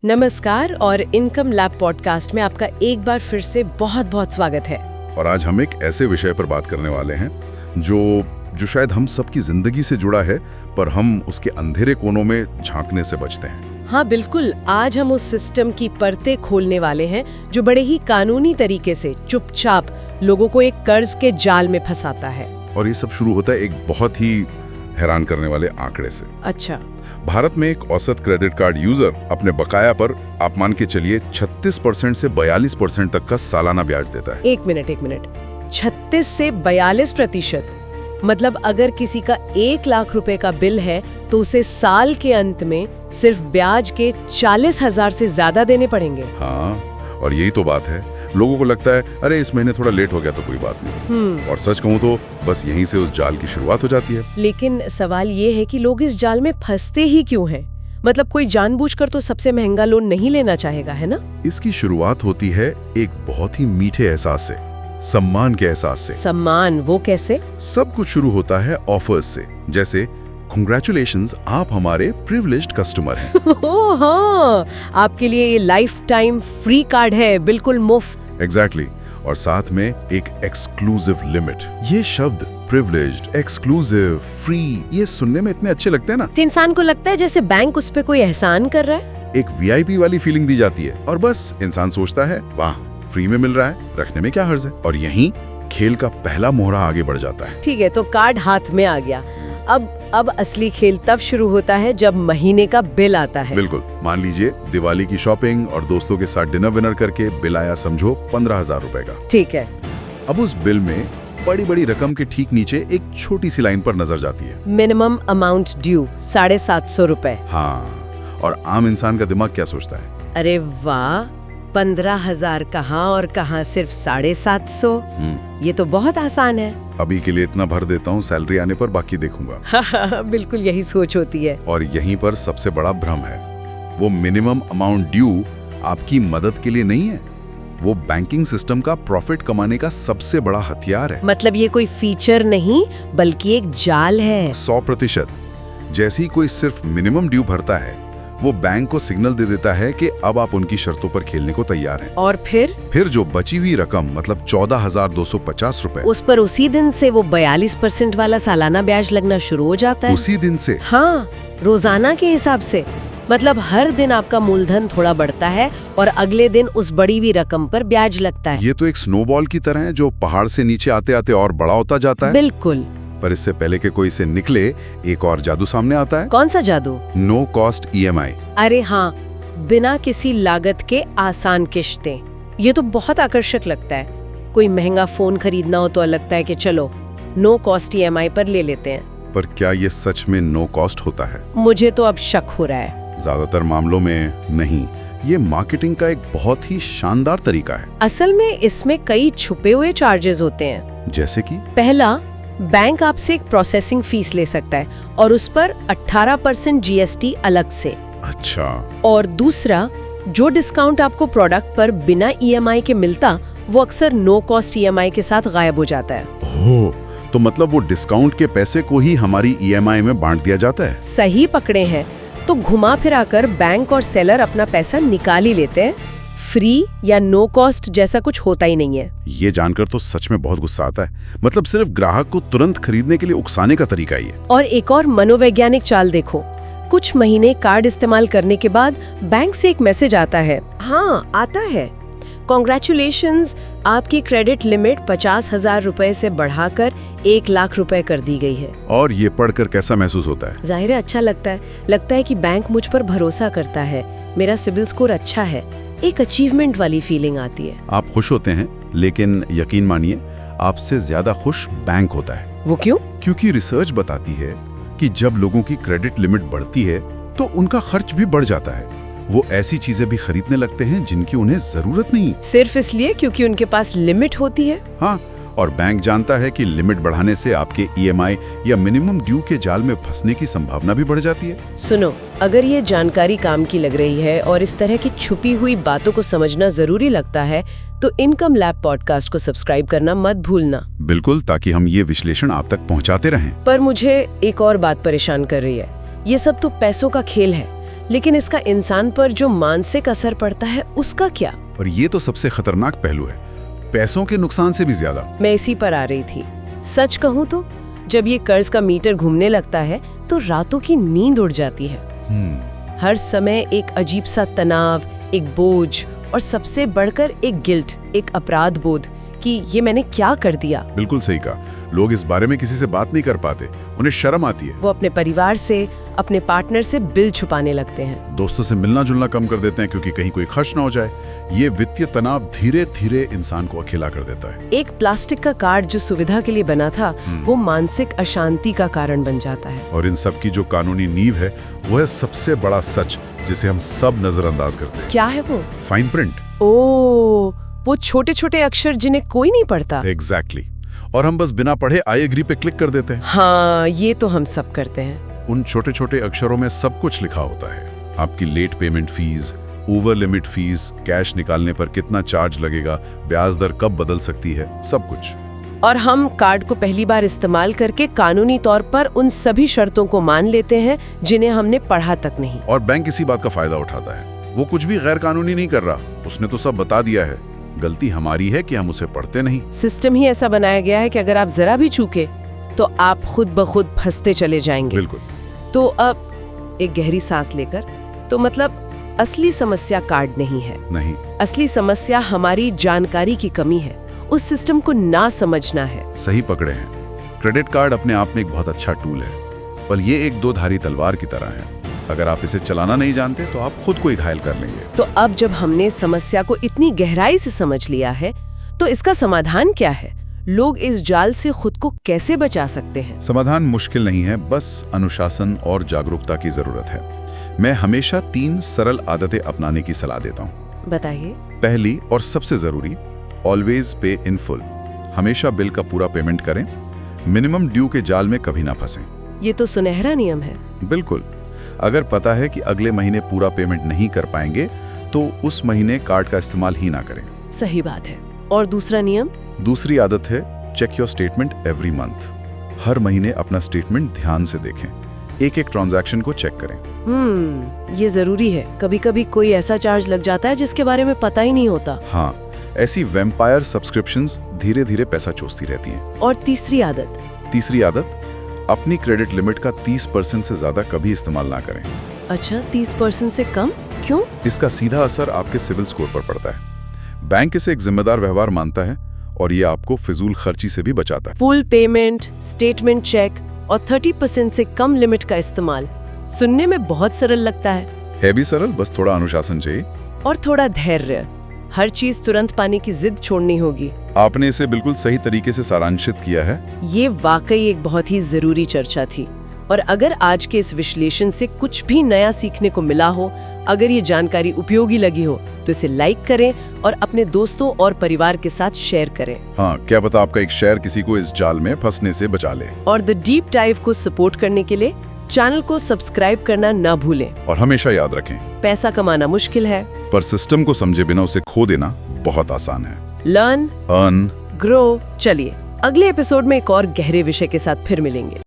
नमस्कार और income lab podcast में आपका एक बार फिर से बहुत बहुत स्वागत है। और आज हम एक ऐसे विषय पर बात करने वाले हैं जो शायद हम सबकी जिंदगी से जुड़ा है, पर हम उसके अंधेरे कोनों में झांकने से बचते हैं। हाँ बिल्कुल, आज हम उस सिस्टम की परतें खोलने वाले हैं जो बड़े ही कानूनी तरीके से चुपचाप लोगों को एक कर्ज के जाल में फंसाता है। और ये सब शुरू होता है एक बहुत ही हैरान करने वाले आंकड़े से। अच्छा, भारत में एक औसत क्रेडिट कार्ड यूजर अपने बकाया पर आप मान के चलिए 36% से 42% तक का सालाना ब्याज देता है। एक मिनट 36 से 42%? मतलब अगर किसी का 1 लाख रुपए का बिल है तो उसे साल के अंत में सिर्फ ब्याज के 40,000 से ज्यादा देने पड़ेंगे। हाँ, और यही तो बात है। लोगों को लगता है अरे इस महीने थोड़ा लेट हो गया तो कोई बात नहीं, और सच कहूँ तो बस यहीं से उस जाल की शुरुआत हो जाती है। लेकिन सवाल ये है कि लोग इस जाल में फंसते ही क्यों हैं? मतलब कोई जानबूझकर तो सबसे महंगा लोन नहीं लेना चाहेगा, है ना? इसकी शुरुआत होती है एक बहुत ही मीठे एहसास से, सम्मान के एहसास से। सम्मान? वो कैसे? सब कुछ शुरू होता है ऑफर्स से, जैसे कांग्रेचुलेशंस, आप हमारे प्रिविलेज्ड कस्टमर हैं। ओह हाँ, आपके लिए ये लाइफ टाइम फ्री कार्ड है, बिल्कुल मुफ्त। एग्जैक्टली। और साथ में एक एक्सक्लूसिव लिमिट। ये शब्द प्रिविलेज्ड, एक्सक्लूसिव, फ्री, ये सुनने में इतने अच्छे लगते हैं ना, इंसान को लगता है जैसे बैंक उस पे कोई एहसान कर रहा है। एक वीआईपी वाली फीलिंग दी जाती है, और बस इंसान सोचता है वाह, फ्री में मिल रहा है, रखने में क्या हर्ज है। और यहीं खेल का पहला मोहरा आगे बढ़ जाता है। ठीक है, तो कार्ड हाथ में आ गया। अब असली खेल तब शुरू होता है जब महीने का बिल आता है। बिल्कुल। मान लीजिए दिवाली की शॉपिंग और दोस्तों के साथ डिनर विनर करके बिल आया, समझो 15,000 रुपए का। ठीक है। अब उस बिल में बड़ी बड़ी रकम के ठीक नीचे एक छोटी सी लाइन पर नजर जाती है, मिनिमम अमाउंट ड्यू 750 रुपए। हाँ, और आम इंसान का दिमाग क्या सोचता है? अरे वाह, 15,000 कहाँ और कहाँ सिर्फ 750। ये तो बहुत आसान है। अभी के लिए इतना भर देता हूँ, सैलरी आने पर बाकी देखूंगा। बिल्कुल यही सोच होती है। और यहीं पर सबसे बड़ा भ्रम है। वो मिनिमम अमाउंट ड्यू आपकी मदद के लिए नहीं है, वो बैंकिंग सिस्टम का प्रॉफिट कमाने का सबसे बड़ा हथियार है। मतलब ये कोई फीचर नहीं बल्कि एक जाल है। 100%। जैसे ही कोई सिर्फ मिनिमम ड्यू भरता है, वो बैंक को सिग्नल दे देता है कि अब आप उनकी शर्तों पर खेलने को तैयार हैं। और फिर जो बची हुई रकम, मतलब 14,250 रुपए, उस पर उसी दिन से वो 42% वाला सालाना ब्याज लगना शुरू हो जाता है। उसी दिन से? हाँ, रोजाना के हिसाब से। मतलब हर दिन आपका मूलधन थोड़ा बढ़ता है और अगले दिन उस बड़ी हुई रकम पर ब्याज लगता है। ये तो एक स्नोबॉल की तरह है जो पहाड़ से नीचे आते आते और बड़ा होता जाता है। बिल्कुल। पर इससे पहले कि कोई इसे निकले, एक और जादू सामने आता है। कौन सा जादू? No cost EMI. अरे हाँ, बिना किसी लागत के आसान किश्तें। ये तो बहुत आकर्षक लगता है। कोई महंगा फोन खरीदना हो तो लगता है कि चलो नो कॉस्ट ईएमआई पर ले लेते हैं। पर क्या ये सच में नो कॉस्ट होता है? मुझे तो अब शक हो रहा है। ज्यादातर मामलों में नहीं। ये मार्केटिंग का एक बहुत ही शानदार तरीका है। असल में इसमें कई छुपे हुए चार्जेस होते हैं। जैसे कि? पहला, बैंक आपसे एक प्रोसेसिंग फीस ले सकता है और उस पर 18% जीएसटी अलग से। अच्छा। और दूसरा, जो डिस्काउंट आपको प्रोडक्ट पर बिना ईएमआई के मिलता, वो अक्सर नो कॉस्ट ईएमआई के साथ गायब हो जाता है। ओह, तो मतलब वो डिस्काउंट के पैसे को ही हमारी ईएमआई में बांट दिया जाता है। सही पकड़े हैं। तो घुमा फिरा कर बैंक और सेलर अपना पैसा निकाल ही लेते हैं। फ्री या नो कॉस्ट जैसा कुछ होता ही नहीं है। ये जानकर तो सच में बहुत गुस्सा आता है। मतलब सिर्फ ग्राहक को तुरंत खरीदने के लिए उकसाने का तरीका ही है। और एक और मनोवैज्ञानिक चाल देखो। कुछ महीने कार्ड इस्तेमाल करने के बाद बैंक से एक मैसेज आता है। हाँ, आता है, कांग्रेचुलेशंस, आपकी क्रेडिट लिमिट 50,000 रुपए से बढ़ाकर 1 लाख रुपए कर दी गई है। और ये पढ़कर कैसा महसूस होता है? जाहिर है अच्छा लगता है कि बैंक मुझ पर भरोसा करता है, मेरा सिबिल स्कोर अच्छा है। एक अचीवमेंट वाली फीलिंग आती है। आप खुश होते हैं, लेकिन यकीन मानिए आपसे ज्यादा खुश बैंक होता है। वो क्यों? क्योंकि रिसर्च बताती है कि जब लोगों की क्रेडिट लिमिट बढ़ती है तो उनका खर्च भी बढ़ जाता है। वो ऐसी चीजें भी खरीदने लगते हैं जिनकी उन्हें जरूरत नहीं, सिर्फ इसलिए क्योंकि उनके पास लिमिट होती है। हाँ, और बैंक जानता है कि लिमिट बढ़ाने से आपके ईएमआई या मिनिमम ड्यू के जाल में फंसने की संभावना भी बढ़ जाती है। सुनो, अगर ये जानकारी काम की लग रही है और इस तरह की छुपी हुई बातों को समझना जरूरी लगता है तो इनकम लैब पॉडकास्ट को सब्सक्राइब करना मत भूलना। बिल्कुल, ताकि हम ये विश्लेषण आप तक पहुंचाते रहें। पर मुझे एक और बात परेशान कर रही है। ये सब तो पैसों का खेल है, लेकिन इसका इंसान पर जो मानसिक असर पड़ता है उसका क्या? और ये तो सबसे खतरनाक पहलू है, पैसों के नुकसान से भी ज्यादा। मैं इसी पर आ रही थी। सच कहूँ तो जब ये कर्ज का मीटर घूमने लगता है तो रातों की नींद उड़ जाती है। हर समय एक अजीब सा तनाव, एक बोझ और सबसे बढ़कर एक गिल्ट, एक अपराध बोध कि ये मैंने क्या कर दिया। बिल्कुल सही कहा। लोग इस बारे में किसी से बात नहीं कर पाते, उन्हें शर्म आती है। वो अपने परिवार से, अपने पार्टनर से बिल छुपाने लगते हैं। दोस्तों से मिलना जुलना कम कर देते हैं क्योंकि कहीं कोई खर्च ना हो जाए। ये वित्तीय तनाव धीरे धीरे इंसान को अकेला कर देता है। एक प्लास्टिक का कार्ड जो सुविधा के लिए बना था, वो मानसिक अशांति का कारण बन जाता है। और इन सब की जो कानूनी नींव है वो है सबसे बड़ा सच जिसे हम सब नजरअंदाज करते हैं। क्या है वो? Fine print. ओ, वो छोटे छोटे अक्षर जिन्हें कोई नहीं पढ़ता। एग्जैक्टली। और हम बस बिना पढ़े आई एग्री पे क्लिक कर देते हैं। हाँ, ये तो हम सब करते हैं। उन छोटे छोटे अक्षरों में सब कुछ लिखा होता है। आपकी late payment fees, over limit fees, cash निकालने पर कितना चार्ज लगेगा, ब्याज दर कब बदल सकती है, सब कुछ। और हम कार्ड को पहली बार इस्तेमाल करके कानूनी तौर पर उन सभी शर्तों को मान लेते हैं जिन्हें हमने पढ़ा तक नहीं। और बैंक इसी बात का फायदा उठाता है। वो कुछ भी गैर कानूनी नहीं कर रहा, उसने तो सब बता दिया है। गलती हमारी है कि हम उसे पढ़ते नहीं। सिस्टम ही ऐसा बनाया गया है कि अगर आप जरा भी चूके तो आप खुद ब खुद फंसते चले जाएंगे। बिल्कुल। तो अब एक गहरी सांस लेकर, तो मतलब असली समस्या कार्ड नहीं है। नहीं, असली समस्या हमारी जानकारी की कमी है, उस सिस्टम को ना समझना है। सही पकड़े हैं। क्रेडिट कार्ड अपने आप में एक बहुत अच्छा टूल है, पर ये एक दो धारी तलवार की तरह है। अगर आप इसे चलाना नहीं जानते तो आप खुद को ही घायल कर लेंगे। तो अब जब हमने समस्या को इतनी गहराई से समझ लिया है, तो इसका समाधान क्या है? लोग इस जाल से खुद को कैसे बचा सकते हैं? समाधान मुश्किल नहीं है, बस अनुशासन और जागरूकता की जरूरत है। मैं हमेशा 3 सरल आदतें अपनाने की सलाह देता हूँ। बताइए। पहली और सबसे जरूरी, ऑलवेज पे इन फुल। हमेशा बिल का पूरा पेमेंट करें। मिनिमम ड्यू के जाल में कभी ना फंसें। ये तो सुनहरा नियम है। बिल्कुल। अगर पता है कि अगले महीने पूरा पेमेंट नहीं कर पाएंगे तो उस महीने कार्ड का इस्तेमाल ही ना करें। सही बात है। और दूसरा नियम? दूसरी आदत है check your statement every month. हर महीने अपना स्टेटमेंट ध्यान से देखें। एक एक ट्रांजैक्शन को चेक करें। ये जरूरी है। कभी कभी कोई ऐसा चार्ज लग जाता है जिसके बारे में पता ही नहीं होता। हाँ, ऐसी वैम्पायर सब्सक्रिप्शंस धीरे धीरे पैसा चूसती रहती हैं। और तीसरी आदत? तीसरी आदत, अपनी क्रेडिट लिमिट का 30% से ज्यादा कभी इस्तेमाल ना करें। अच्छा, 30% से कम क्यों? इसका सीधा असर आपके सिविल स्कोर पर पड़ता है। बैंक इसे एक जिम्मेदार व्यवहार मानता है और ये आपको फिजूल खर्ची से भी बचाता है। फुल पेमेंट, स्टेटमेंट चेक और 30% से कम लिमिट का इस्तेमाल सुनने में बहुत सरल लगता है भी सरल, बस थोड़ा अनुशासन चाहिए और थोड़ा धैर्य। हर चीज तुरंत पाने की जिद छोड़नी होगी। आपने इसे बिल्कुल सही तरीके से सारांशित किया है। ये वाकई एक बहुत ही जरूरी चर्चा थी। और अगर आज के इस विश्लेषण से कुछ भी नया सीखने को मिला हो, अगर ये जानकारी उपयोगी लगी हो, तो इसे लाइक करें और अपने दोस्तों और परिवार के साथ शेयर करें। हाँ, क्या पता आपका एक शेयर किसी को इस जाल में फंसने से बचा ले। और द डीप डाइव को सपोर्ट करने के लिए चैनल को सब्सक्राइब करना ना भूलें। और हमेशा याद रखें, पैसा कमाना मुश्किल है, पर सिस्टम को समझे बिना उसे खो देना बहुत आसान है। Learn, earn, grow. चलिए अगले एपिसोड में एक और गहरे विषय के साथ फिर मिलेंगे।